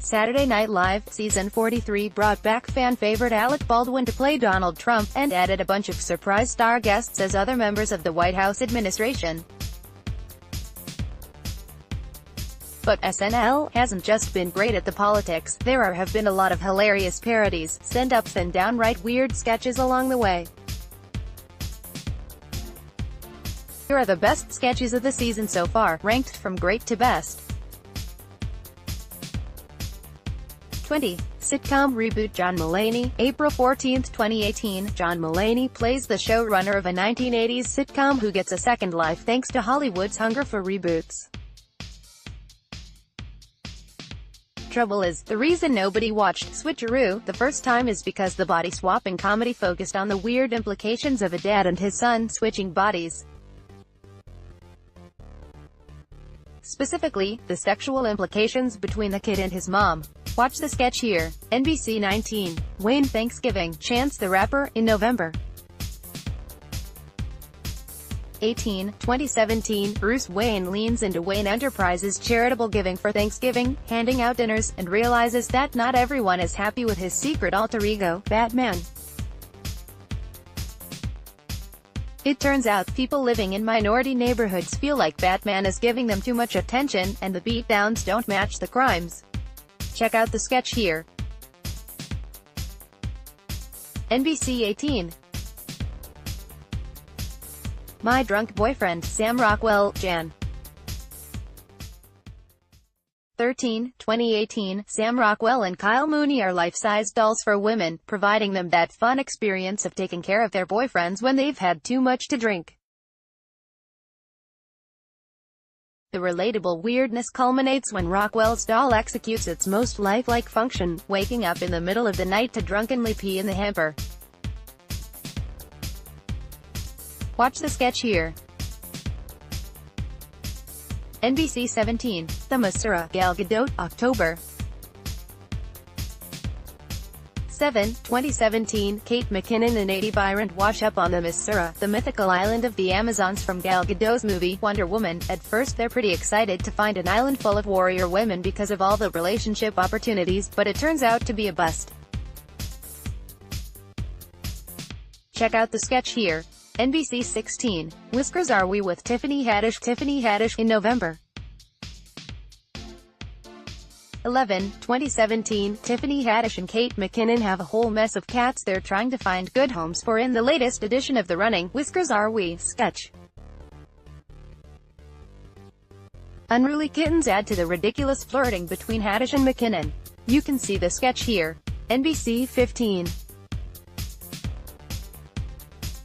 Saturday Night Live, Season 43 brought back fan-favorite Alec Baldwin to play Donald Trump, and added a bunch of surprise star guests as other members of the White House administration. But SNL hasn't just been great at the politics, there have been a lot of hilarious parodies, send-ups and downright weird sketches along the way. Here are the best sketches of the season so far, ranked from great to best. 20. Sitcom Reboot. John Mulaney. April 14, 2018, John Mulaney plays the showrunner of a 1980s sitcom who gets a second life thanks to Hollywood's hunger for reboots. Trouble is, the reason nobody watched Switcheroo the first time is because the body-swapping comedy focused on the weird implications of a dad and his son switching bodies. Specifically, the sexual implications between the kid and his mom. Watch the sketch here. NBC 19. Wayne Thanksgiving, Chance the Rapper, in November. 18. 2017, Bruce Wayne leans into Wayne Enterprises' charitable giving for Thanksgiving, handing out dinners, and realizes that not everyone is happy with his secret alter ego, Batman. It turns out, people living in minority neighborhoods feel like Batman is giving them too much attention, and the beatdowns don't match the crimes. Check out the sketch here. NBC 18. My Drunk Boyfriend, Sam Rockwell, Jan. 13. 2018, Sam Rockwell and Kyle Mooney are life-size dolls for women, providing them that fun experience of taking care of their boyfriends when they've had too much to drink. The relatable weirdness culminates when Rockwell's doll executes its most lifelike function, waking up in the middle of the night to drunkenly pee in the hamper. Watch the sketch here. NBC 17. The Masura, Gal Gadot, October. 7. 2017, Kate McKinnon and Adie Byron wash up on the Masura, the mythical island of the Amazons from Gal Gadot's movie, Wonder Woman. At first they're pretty excited to find an island full of warrior women because of all the relationship opportunities, but it turns out to be a bust. Check out the sketch here. NBC 16. Whiskers Are We with Tiffany Haddish, in November. 11. 2017, Tiffany Haddish and Kate McKinnon have a whole mess of cats they're trying to find good homes for in the latest edition of the running Whiskers Are We sketch. Unruly kittens add to the ridiculous flirting between Haddish and McKinnon. You can see the sketch here. NBC 15.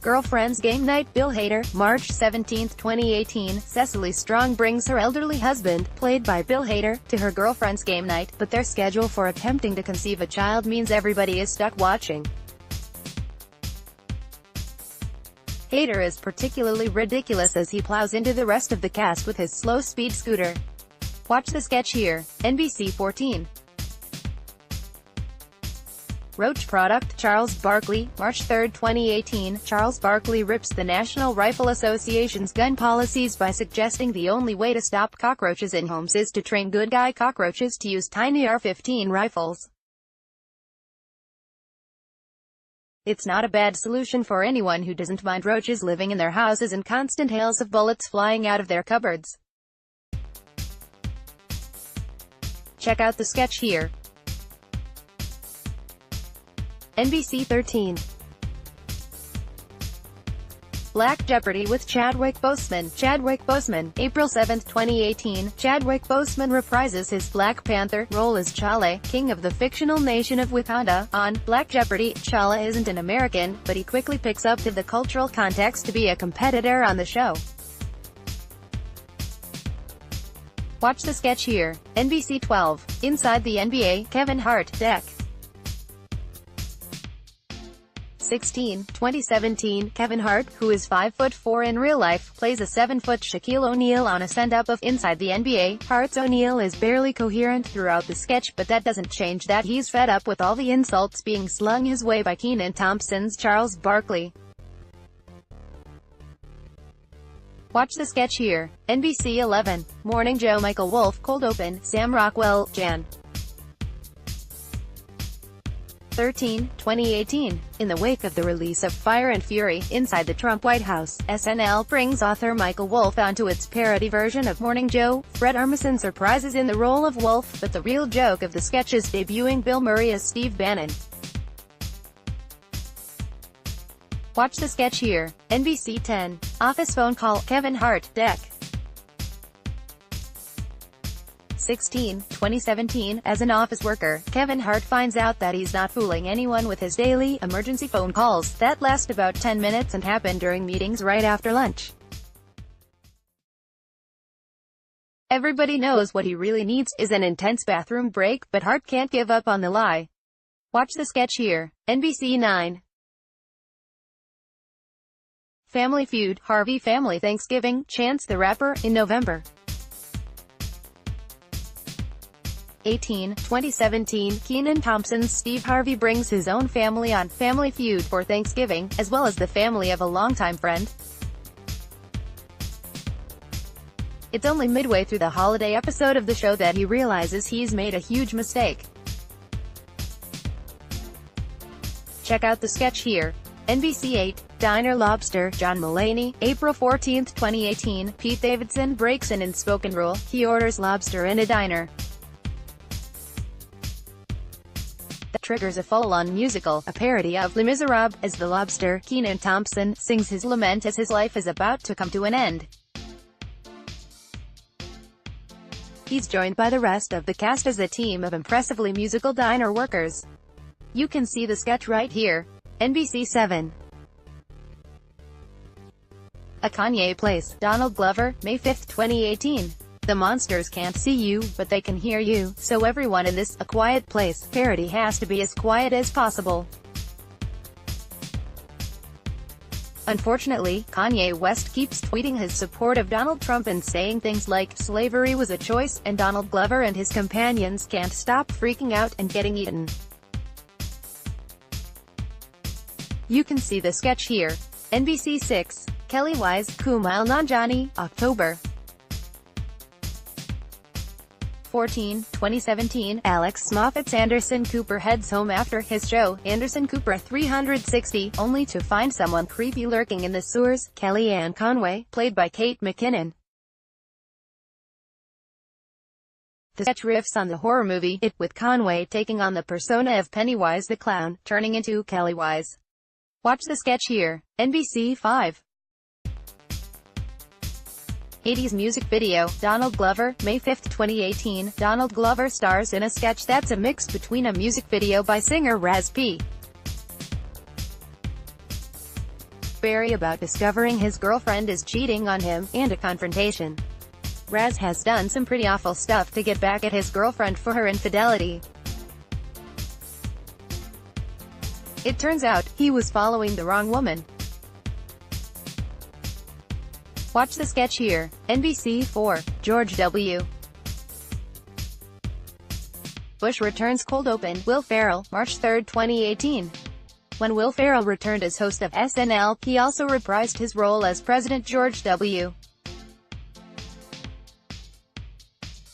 Girlfriend's Game Night. Bill Hader, March 17, 2018, Cecily Strong brings her elderly husband, played by Bill Hader, to her girlfriend's game night, but their schedule for attempting to conceive a child means everybody is stuck watching. Hader is particularly ridiculous as he plows into the rest of the cast with his slow-speed scooter. Watch the sketch here. NBC 14. Roach product. Charles Barkley, March 3, 2018, Charles Barkley rips the National Rifle Association's gun policies by suggesting the only way to stop cockroaches in homes is to train good guy cockroaches to use tiny AR-15 rifles. It's not a bad solution for anyone who doesn't mind roaches living in their houses and constant hails of bullets flying out of their cupboards. Check out the sketch here. NBC 13. Black Jeopardy with Chadwick Boseman, April 7, 2018, Chadwick Boseman reprises his Black Panther role as T'Challa, king of the fictional nation of Wakanda. On Black Jeopardy, T'Challa isn't an American, but he quickly picks up to the cultural context to be a competitor on the show. Watch the sketch here. NBC 12. Inside the NBA, Kevin Hart, Deck. 16. 2017, Kevin Hart, who is 5'4" in real life, plays a 7-foot Shaquille O'Neal on a send-up of Inside the NBA. Hart's O'Neal is barely coherent throughout the sketch, but that doesn't change that he's fed up with all the insults being slung his way by Kenan Thompson's Charles Barkley. Watch the sketch here. NBC 11. Morning Joe. Michael Wolff, Cold Open, Sam Rockwell, Jan. 13, 2018. In the wake of the release of Fire and Fury, Inside the Trump White House, SNL brings author Michael Wolff onto its parody version of Morning Joe. Fred Armisen surprises in the role of Wolff, but the real joke of the sketch is debuting Bill Murray as Steve Bannon. Watch the sketch here. NBC 10. Office phone call, Kevin Hart, Deck. 16, 2017. As an office worker, Kevin Hart finds out that he's not fooling anyone with his daily, emergency phone calls, that last about 10 minutes and happen during meetings right after lunch. Everybody knows what he really needs is an intense bathroom break, but Hart can't give up on the lie. Watch the sketch here. NBC 9. Family Feud, Harvey Family Thanksgiving, Chance the Rapper, in November. 18, 2017. Kenan Thompson's Steve Harvey brings his own family on Family Feud for Thanksgiving, as well as the family of a longtime friend. It's only midway through the holiday episode of the show that he realizes he's made a huge mistake. Check out the sketch here. NBC 8. Diner Lobster, John Mulaney, April 14, 2018. Pete Davidson breaks an unspoken rule. He orders lobster in a diner. That triggers a full-on musical, a parody of Les Miserables. As the lobster, Kenan Thompson sings his lament as his life is about to come to an end. He's joined by the rest of the cast as a team of impressively musical diner workers. You can see the sketch right here. NBC 7. A Kanye Place, Donald Glover, May 5, 2018. The monsters can't see you, but they can hear you, so everyone in this A Quiet Place parody has to be as quiet as possible. Unfortunately, Kanye West keeps tweeting his support of Donald Trump and saying things like, slavery was a choice, and Donald Glover and his companions can't stop freaking out and getting eaten. You can see the sketch here. NBC 6. Kelly Wise, Kumail Nanjiani, October 14, 2017. Alex Moffat's Anderson Cooper heads home after his show, Anderson Cooper 360, only to find someone creepy lurking in the sewers. Kellyanne Conway, played by Kate McKinnon. The sketch riffs on the horror movie It, with Conway taking on the persona of Pennywise the Clown, turning into Kelly Wise. Watch the sketch here. NBC 5. 80s music video, Donald Glover, May 5, 2018. Donald Glover stars in a sketch that's a mix between a music video by singer Raz P. Barry about discovering his girlfriend is cheating on him, and a confrontation. Raz has done some pretty awful stuff to get back at his girlfriend for her infidelity. It turns out, he was following the wrong woman. Watch the sketch here. NBC 4. George W. Bush returns cold open, Will Ferrell, March 3, 2018. When Will Ferrell returned as host of SNL, he also reprised his role as President George W.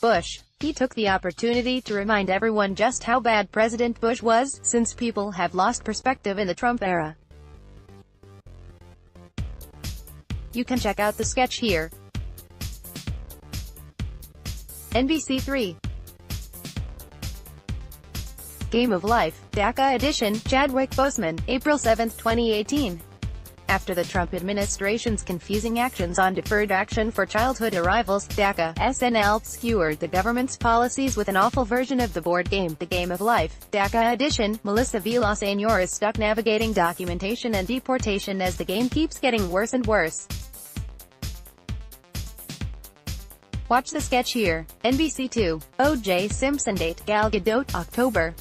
Bush. He took the opportunity to remind everyone just how bad President Bush was, since people have lost perspective in the Trump era. You can check out the sketch here. NBC 3. Game of Life, DACA Edition, Chadwick Boseman, April 7, 2018. After the Trump administration's confusing actions on deferred action for childhood arrivals, DACA, SNL skewered the government's policies with an awful version of the board game, The Game of Life. DACA Edition, Melissa Villaseñor is stuck navigating documentation and deportation as the game keeps getting worse and worse. Watch the sketch here. NBC 2. O.J. Simpson date, Gal Gadot, October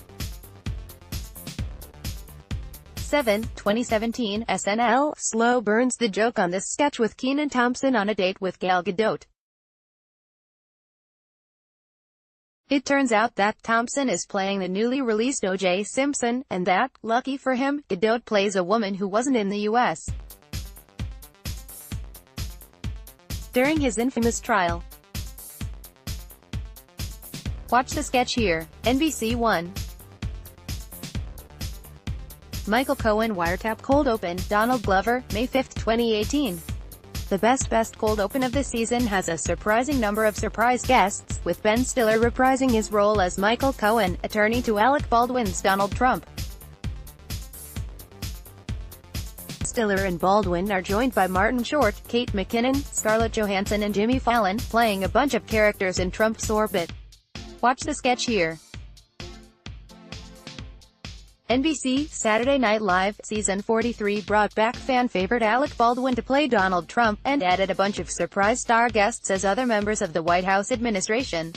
7, 2017. SNL slow burns the joke on this sketch with Kenan Thompson on a date with Gal Gadot. It turns out that Thompson is playing the newly released O.J. Simpson, and that, lucky for him, Gadot plays a woman who wasn't in the U.S. during his infamous trial. Watch the sketch here. NBC 1. Michael Cohen wiretap cold open, Donald Glover, May 5, 2018. The best cold open of the season has a surprising number of surprise guests, with Ben Stiller reprising his role as Michael Cohen, attorney to Alec Baldwin's Donald Trump. Stiller and Baldwin are joined by Martin Short, Kate McKinnon, Scarlett Johansson and Jimmy Fallon, playing a bunch of characters in Trump's orbit. Watch the sketch here. NBC, Saturday Night Live, Season 43 brought back fan-favorite Alec Baldwin to play Donald Trump, and added a bunch of surprise star guests as other members of the White House administration.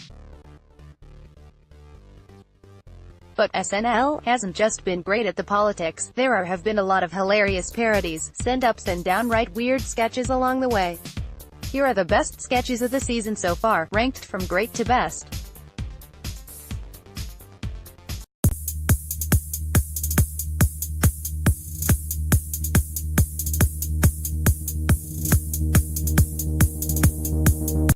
But SNL hasn't just been great at the politics, there have been a lot of hilarious parodies, send-ups and downright weird sketches along the way. Here are the best sketches of the season so far, ranked from great to best.